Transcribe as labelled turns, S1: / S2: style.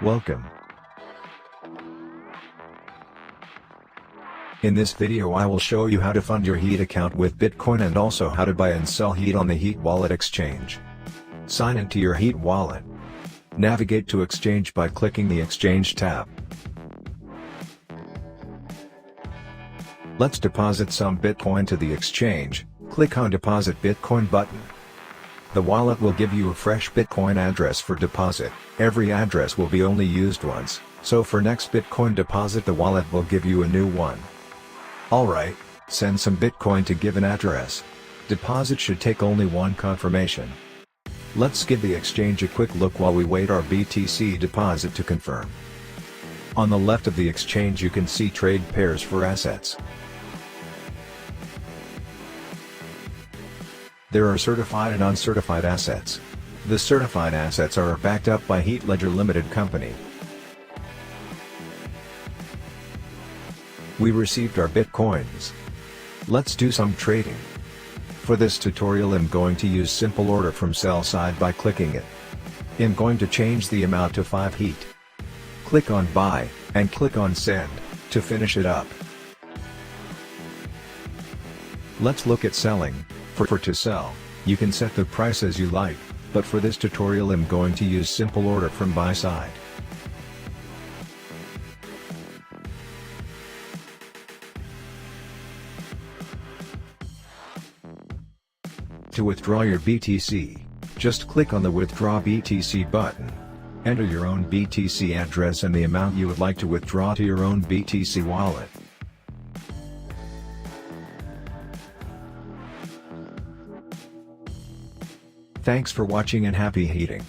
S1: Welcome. In this video I will show you how to fund your Heat account with Bitcoin and also how to buy and sell Heat on the HEATwallet exchange. Sign into your Heat wallet. Navigate to Exchange by clicking the Exchange tab. Let's deposit some Bitcoin to the exchange. Click on Deposit Bitcoin button. The wallet will give you a fresh Bitcoin address for deposit. Every address will be only used once, so for next Bitcoin deposit the wallet will give you a new one. Alright, send some Bitcoin to given address. Deposit should take only one confirmation. Let's give the exchange a quick look while we wait our BTC deposit to confirm. On the left of the exchange you can see trade pairs for assets. There are certified and uncertified assets. The certified assets are backed up by Heat Ledger Limited Company. We received our Bitcoins. Let's do some trading. For this tutorial I'm going to use simple order from sell side by clicking it. I'm going to change the amount to 5 Heat. Click on buy, and click on send, to finish it up. Let's look at selling. For to sell, you can set the price as you like, but for this tutorial I'm going to use simple order from buy side. To withdraw your BTC, just click on the Withdraw BTC button. Enter your own BTC address and the amount you would like to withdraw to your own BTC wallet. Thanks for watching and happy heating.